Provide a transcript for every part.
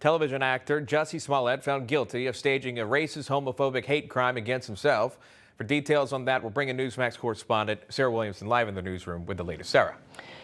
Television actor Jussie Smollett found guilty of staging a racist, homophobic hate crime against himself. For details on that, we'll bring in Newsmax correspondent Sarah Williamson live in the newsroom with the latest. Sarah.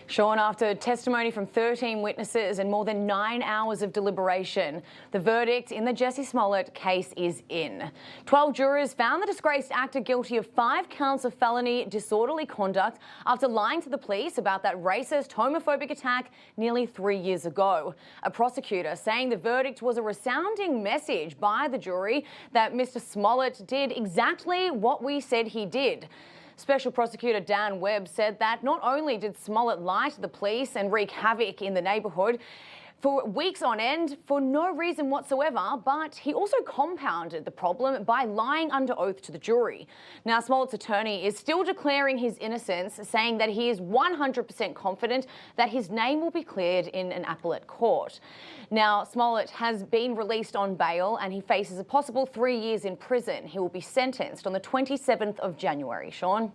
Sean, after testimony from 13 witnesses and more than 9 hours of deliberation, the verdict in the Jussie Smollett case is in. 12 jurors found the disgraced actor guilty of 5 counts of felony disorderly conduct after lying to the police about that racist, homophobic attack nearly 3 years ago. A prosecutor saying the verdict was a resounding message by the jury that Mr. Smollett did exactly what we said he did. Special Prosecutor Dan Webb said that not only did Smollett lie to the police and wreak havoc in the neighbourhood for weeks on end for no reason whatsoever, but he also compounded the problem by lying under oath to the jury. Now, Smollett's attorney is still declaring his innocence, saying that he is 100% confident that his name will be cleared in an appellate court. Now, Smollett has been released on bail and he faces a possible 3 years in prison. He will be sentenced on the 27th of January. Sean?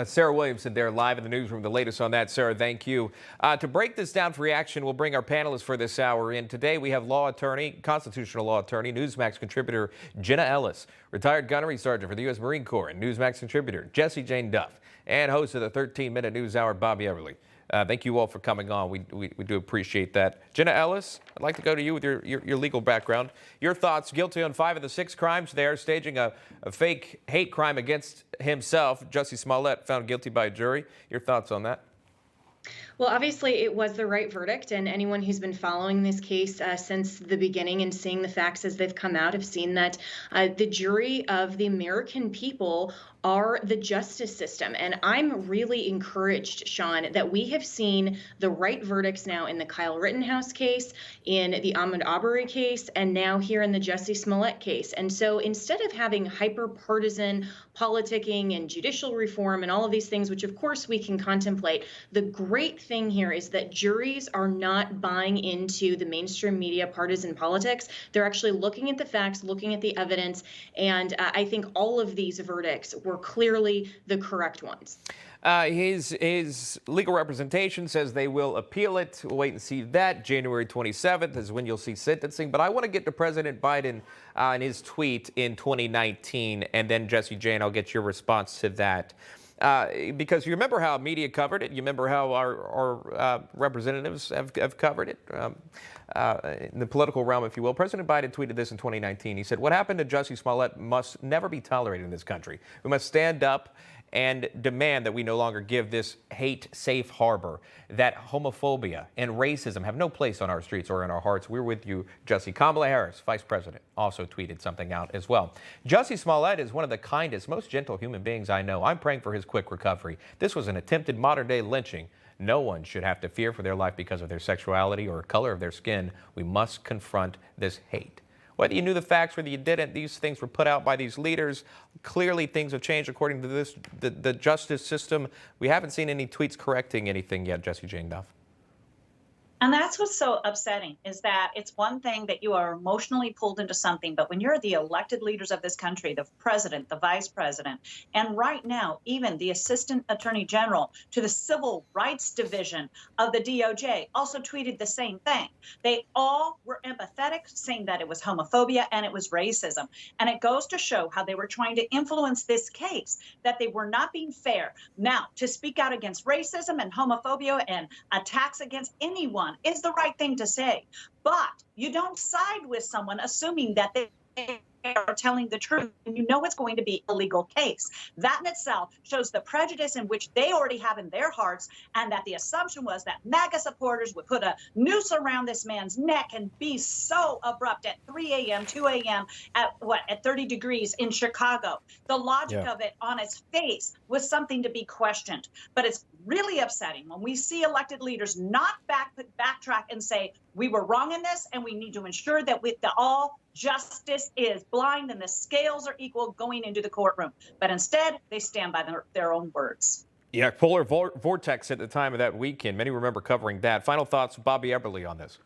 Sarah Williamson there live in the newsroom. The latest on that, Sarah, thank you. To break this down for reaction, we'll bring our panelists for this hour in. Today we have law attorney, constitutional law attorney, Newsmax contributor Jenna Ellis, retired gunnery sergeant for the U.S. Marine Corps, and Newsmax contributor Jessie Duff, and host of the 13-minute news hour, Bobby Eberle. Thank you all for coming on. We do appreciate that. Jenna Ellis, I'd like to go to you with your legal background. Your thoughts, guilty on 5 of the 6 crimes there, staging a fake hate crime against himself. Jussie Smollett found guilty by a jury. Your thoughts on that? Well, obviously, it was the right verdict, and anyone who's been following this case since the beginning and seeing the facts as they've come out have seen that the jury of the American people are the justice system. And I'm really encouraged, Sean, that we have seen the right verdicts now in the Kyle Rittenhouse case, in the Ahmaud Arbery case, and now here in the Jussie Smollett case. And so instead of having hyper-partisan politicking and judicial reform and all of these things, which of course we can contemplate, the great thing here is that juries are not buying into the mainstream media partisan politics. They're actually looking at the facts, looking at the evidence, and I think all of these verdicts were clearly the correct ones. His legal representation says they will appeal it. We'll wait and see that. January 27th is when you'll see sentencing. But I want to get to President Biden and his tweet in 2019, and then Jessie Jane, I'll get your response to that. Because you remember how media covered it. You remember how our representatives have covered it in the political realm, if you will. President Biden tweeted this in 2019. He said, "What happened to Jussie Smollett must never be tolerated in this country. We must stand up and demand that we no longer give this hate safe harbor, that homophobia and racism have no place on our streets or in our hearts." We're with you, Jussie. Kamala Harris, Vice President, also tweeted something out as well. Jussie Smollett is one of the kindest, most gentle human beings I know. I'm praying for his quick recovery. This was an attempted modern-day lynching. No one should have to fear for their life because of their sexuality or color of their skin. We must confront this hate. Whether you knew the facts, whether you didn't, these things were put out by these leaders. Clearly, things have changed according to the justice system. We haven't seen any tweets correcting anything yet, Jessie Jane Duff. And that's what's so upsetting, is that it's one thing that you are emotionally pulled into something, but when you're the elected leaders of this country, the president, the vice president, and right now, even the assistant attorney general to the civil rights division of the DOJ also tweeted the same thing. They all were empathetic, saying that it was homophobia and it was racism. And it goes to show how they were trying to influence this case, that they were not being fair. Now, to speak out against racism and homophobia and attacks against anyone is the right thing to say, but you don't side with someone assuming that they are telling the truth and you know it's going to be a legal case. That in itself shows the prejudice in which they already have in their hearts, and that the assumption was that MAGA supporters would put a noose around this man's neck and be so abrupt at 3 a.m., 2 a.m., at 30 degrees in Chicago. The logic of it on its face was something to be questioned. But it's really upsetting when we see elected leaders not backtrack and say, we were wrong in this, and we need to ensure that all justice is blind and the scales are equal going into the courtroom. But instead, they stand by their own words. Yeah, polar vortex at the time of that weekend. Many remember covering that. Final thoughts, Bobby Eberle, on this.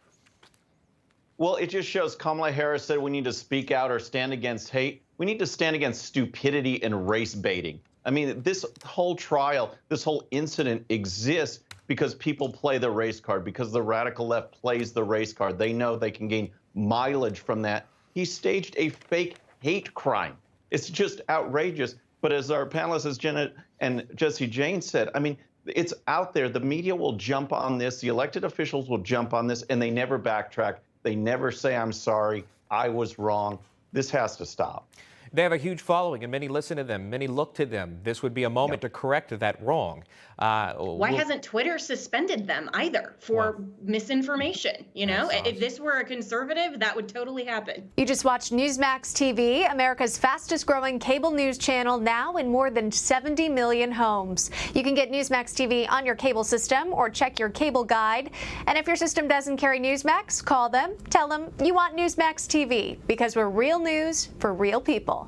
Well, it just shows Kamala Harris said we need to speak out or stand against hate. We need to stand against stupidity and race baiting. I mean, this whole trial, this whole incident exists because people play the race card, because the radical left plays the race card. They know they can gain mileage from that. He staged a fake hate crime. It's just outrageous. But as our panelists, as Jenna and Jessie Jane said, I mean, it's out there. The media will jump on this. The elected officials will jump on this, and they never backtrack. They never say, I'm sorry, I was wrong. This has to stop. They have a huge following, and many listen to them. Many look to them. This would be a moment to correct that wrong. Why hasn't Twitter suspended them either for misinformation? You know, if this were a conservative, that would totally happen. You just watched Newsmax TV, America's fastest growing cable news channel, now in more than 70 million homes. You can get Newsmax TV on your cable system or check your cable guide. And if your system doesn't carry Newsmax, call them, tell them you want Newsmax TV, because we're real news for real people.